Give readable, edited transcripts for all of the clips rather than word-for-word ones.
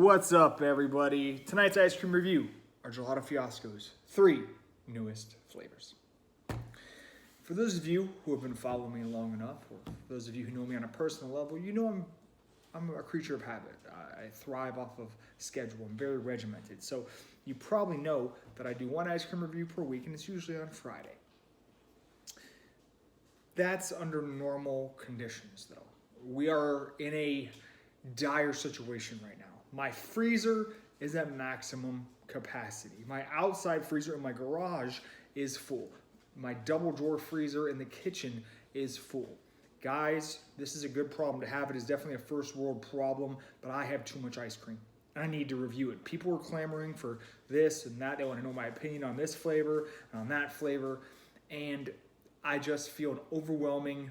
What's up, everybody? Tonight's ice cream review are Gelato Fiasco's 3 newest flavors. For those of you who have been following me long enough, or for those of you who know me on a personal level, you know I'm a creature of habit. I thrive off of schedule. I'm very regimented. So you probably know that I do one ice cream review per week, and it's usually on Friday. That's under normal conditions, though. We are in a dire situation right now. My freezer is at maximum capacity. My outside freezer in my garage is full. My double drawer freezer in the kitchen is full. Guys, this is a good problem to have. It is definitely a first world problem, but I have too much ice cream. I need to review it. People are clamoring for this and that. They want to know my opinion on this flavor and on that flavor. And I just feel an overwhelming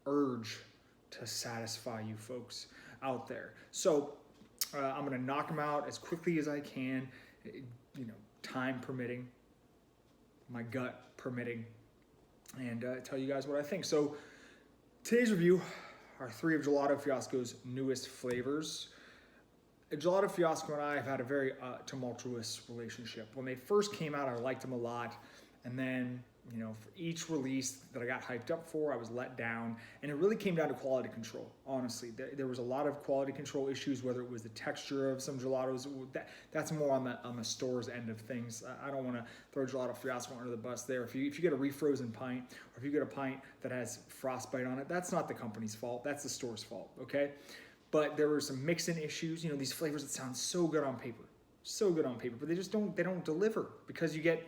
urge to satisfy you folks out there. So I'm going to knock them out as quickly as I can, time permitting, my gut permitting, and tell you guys what I think. So today's review are 3 of Gelato Fiasco's newest flavors. Gelato Fiasco and I have had a very tumultuous relationship. When they first came out, I liked them a lot, and then for each release that I got hyped up for, I was let down. And it really came down to quality control, honestly. There was a lot of quality control issues, whether it was the texture of some gelatos. That's more on the store's end of things. I don't want to throw Gelato Fiasco under the bus there. If you get a refrozen pint, or if you get a pint that has frostbite on it, that's not the company's fault. That's the store's fault, okay? But there were some mix-in issues. These flavors that sound so good on paper. So good on paper, but they don't deliver, because you get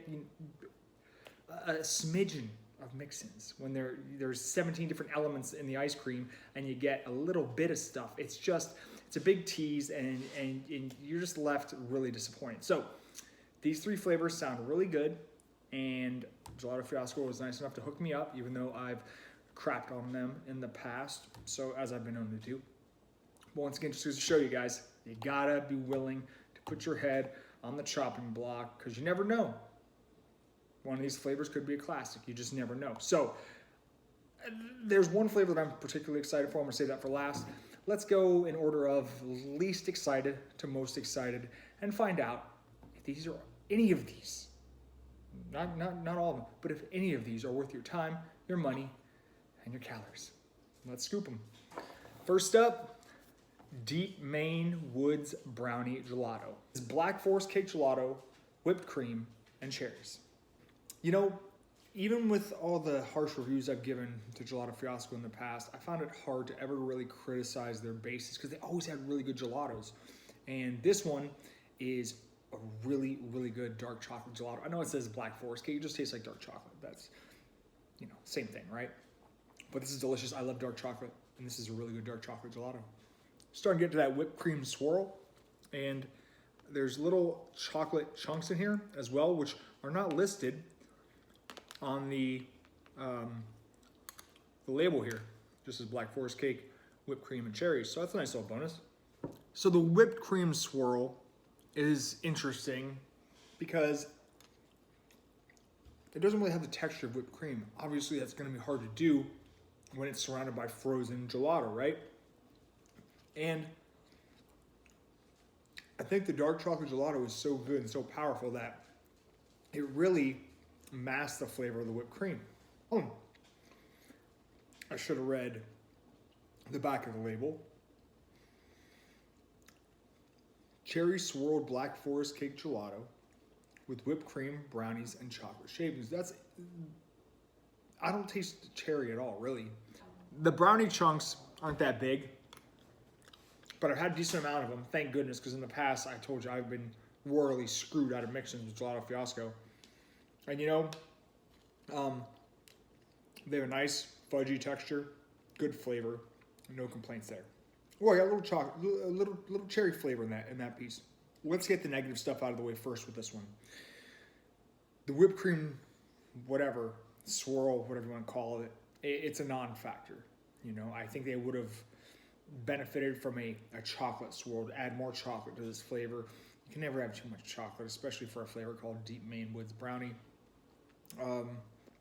a smidgen of mix-ins when there's 17 different elements in the ice cream and you get a little bit of stuff. It's a big tease, and you're just left really disappointed. So these 3 flavors sound really good, and Gelato Fiasco was nice enough to hook me up, even though I've crapped on them in the past, so as I've been known to do. But once again, just to show you guys, you gotta be willing to put your head on the chopping block, because you never know. One of these flavors could be a classic. You just never know. So there's one flavor that I'm particularly excited for. I'm going to save that for last. Let's go in order of least excited to most excited and find out if these are any of these, not all of them, but if any of these are worth your time, your money, and your calories. Let's scoop them. First up, Deep Maine Woods Brownie Gelato. It's Black Forest Cake Gelato, whipped cream, and cherries. Even with all the harsh reviews I've given to Gelato Fiasco in the past, I found it hard to ever really criticize their bases, because they always had really good gelatos. And this one is a really, really good dark chocolate gelato. I know it says Black Forest Cake, it just tastes like dark chocolate. That's, same thing, right? But this is delicious. I love dark chocolate, and this is a really good dark chocolate gelato. Starting to get to that whipped cream swirl, and there's little chocolate chunks in here as well, which are not listed on the label here. Just as Black Forest Cake, whipped cream, and cherries. So that's a nice little bonus. So the whipped cream swirl is interesting because it doesn't really have the texture of whipped cream. Obviously, that's going to be hard to do when it's surrounded by frozen gelato, right? And I think the dark chocolate gelato is so good and so powerful that it really masks the flavor of the whipped cream. I should have read the back of the label. Cherry swirled Black Forest Cake Gelato with whipped cream, brownies, and chocolate shavings. I don't taste cherry at all, really. The brownie chunks aren't that big, but I've had a decent amount of them, thank goodness, because in the past, I told you, I've been royally screwed out of mix-ins with Gelato Fiasco. And they have a nice fudgy texture, good flavor, no complaints there. Oh, I got a little chocolate, a little cherry flavor in that piece. Let's get the negative stuff out of the way first with this one. The whipped cream, whatever, swirl, whatever you want to call it, it's a non-factor. I think they would have benefited from a chocolate swirl, to add more chocolate to this flavor. You can never have too much chocolate, especially for a flavor called Deep Maine Woods Brownie.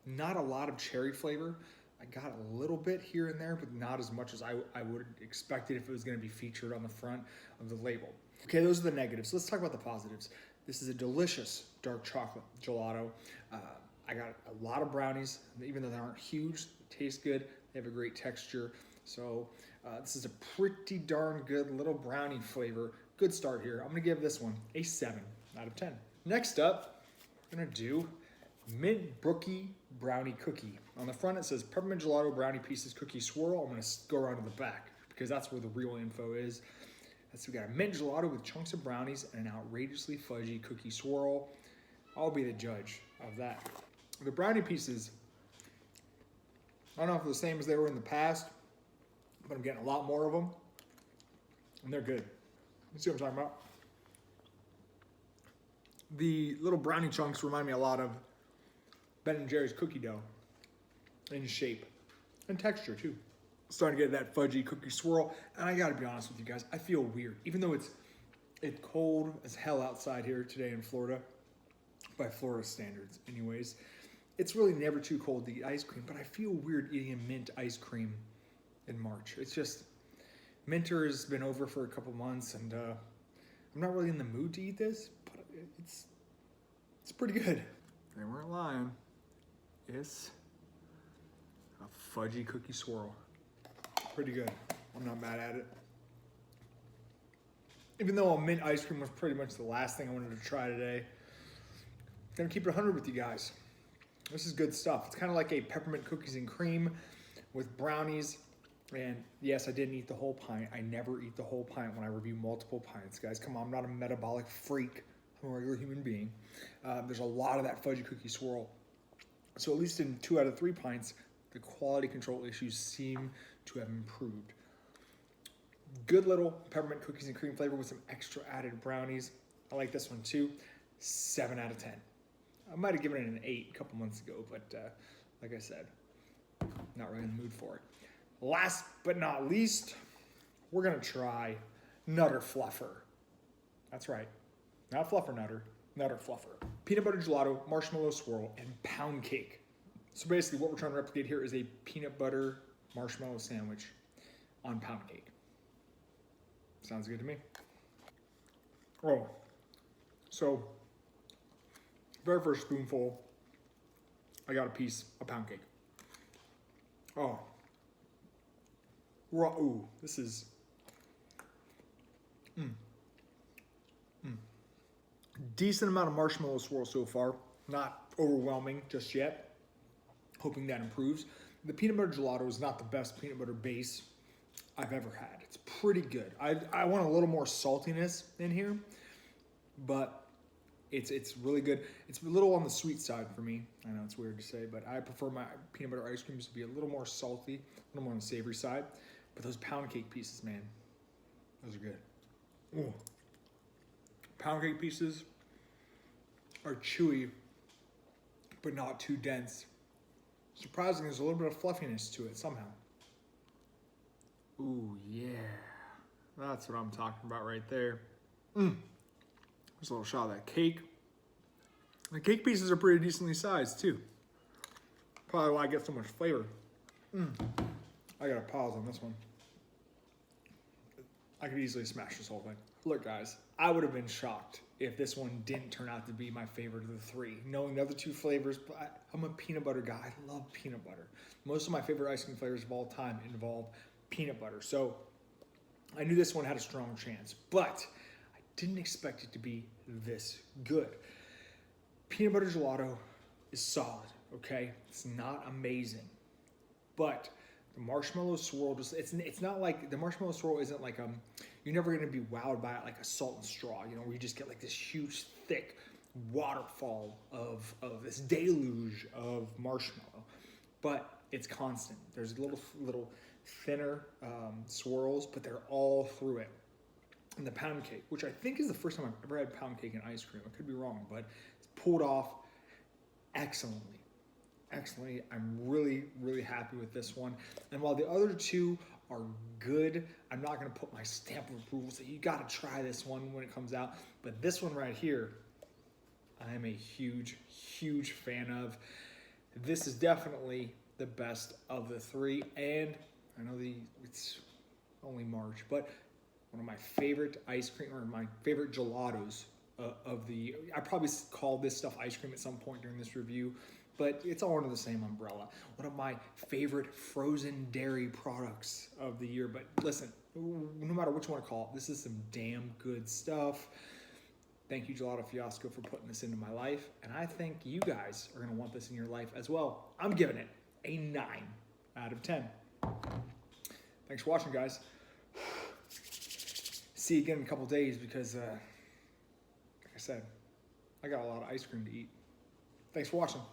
Not a lot of cherry flavor. I got a little bit here and there, but not as much as I would have expected if it was going to be featured on the front of the label. Okay, those are the negatives. Let's talk about the positives. This is a delicious dark chocolate gelato. I got a lot of brownies, even though they aren't huge, they taste good, they have a great texture. So this is a pretty darn good little brownie flavor. Good start here. I'm gonna give this one a 7 out of 10. Next up, we're gonna do Mint Brookie Brownie Cookie. On the front it says Peppermint Gelato Brownie Pieces Cookie Swirl. I'm gonna go around to the back because that's where the real info is. So we got a mint gelato with chunks of brownies and an outrageously fudgy cookie swirl. I'll be the judge of that. The brownie pieces, I don't know if they're the same as they were in the past, but I'm getting a lot more of them, and they're good. You see what I'm talking about? The little brownie chunks remind me a lot of Ben & Jerry's cookie dough in shape and texture too. Starting to get that fudgy cookie swirl, and I gotta be honest with you guys, I feel weird. Even though it's cold as hell outside here today in Florida, by Florida standards anyways, it's really never too cold to eat ice cream, but I feel weird eating a mint ice cream in March. It's just, Minter has been over for a couple months, and I'm not really in the mood to eat this, but it's pretty good. They weren't lying. It's a fudgy cookie swirl. Pretty good. I'm not mad at it. Even though a mint ice cream was pretty much the last thing I wanted to try today, I'm gonna keep it 100 with you guys. This is good stuff. It's kind of like a peppermint cookies and cream with brownies. And yes, I didn't eat the whole pint. I never eat the whole pint when I review multiple pints, guys. Come on, I'm not a metabolic freak. I'm a regular human being. There's a lot of that fudgy cookie swirl. So at least in 2 out of 3 pints, the quality control issues seem to have improved. Good little peppermint cookies and cream flavor with some extra added brownies. I like this one too. 7 out of 10. I might have given it an 8 a couple months ago, but like I said, not really in the mood for it. Last but not least, we're gonna try Nutter Fluffer. That's right, not Fluffer Nutter, Nutter Fluffer. Peanut butter gelato, marshmallow swirl, and pound cake. So basically what we're trying to replicate here is a peanut butter marshmallow sandwich on pound cake. Sounds good to me. Oh, so very first spoonful, I got a piece of pound cake. Oh, raw, ooh, this is, decent amount of marshmallow swirl so far. Not overwhelming just yet. Hoping that improves. The peanut butter gelato is not the best peanut butter base I've ever had. It's pretty good. I want a little more saltiness in here, but it's really good. It's a little on the sweet side for me. I know it's weird to say, but I prefer my peanut butter ice creams to be a little more salty, a little more on the savory side. But those pound cake pieces, man, those are good. Ooh. Pound cake pieces are chewy, but not too dense. Surprisingly, there's a little bit of fluffiness to it somehow. Ooh, yeah. That's what I'm talking about right there. There's a little shot of that cake. The cake pieces are pretty decently sized too. Probably why I get so much flavor. I gotta pause on this one. I could easily smash this whole thing. Look guys, I would have been shocked if this one didn't turn out to be my favorite of the 3. Knowing the other 2 flavors, but I'm a peanut butter guy. I love peanut butter. Most of my favorite ice cream flavors of all time involve peanut butter. So I knew this one had a strong chance, but I didn't expect it to be this good. Peanut butter gelato is solid, okay? It's not amazing, but the marshmallow swirl just, it's not like, the marshmallow swirl isn't like, you're never gonna be wowed by it like a salt and straw, you know, where you just get like this huge, thick waterfall of this deluge of marshmallow, but it's constant. There's little thinner swirls, but they're all through it. And the pound cake, which I think is the first time I've ever had pound cake and ice cream. I could be wrong, but it's pulled off excellently. I'm really, really happy with this one. And while the other 2 are good, I'm not gonna put my stamp of approval, so you gotta try this one when it comes out. But this one right here, I am a huge, huge fan of. This is definitely the best of the 3, and I know it's only March, but one of my favorite ice cream, or my favorite gelatos of the, I probably called this stuff ice cream at some point during this review, but it's all under the same umbrella. One of my favorite frozen dairy products of the year. But listen, no matter what you want to call it, this is some damn good stuff. Thank you, Gelato Fiasco, for putting this into my life. And I think you guys are going to want this in your life as well. I'm giving it a 9 out of 10. Thanks for watching, guys. See you again in a couple days because, like I said, I got a lot of ice cream to eat. Thanks for watching.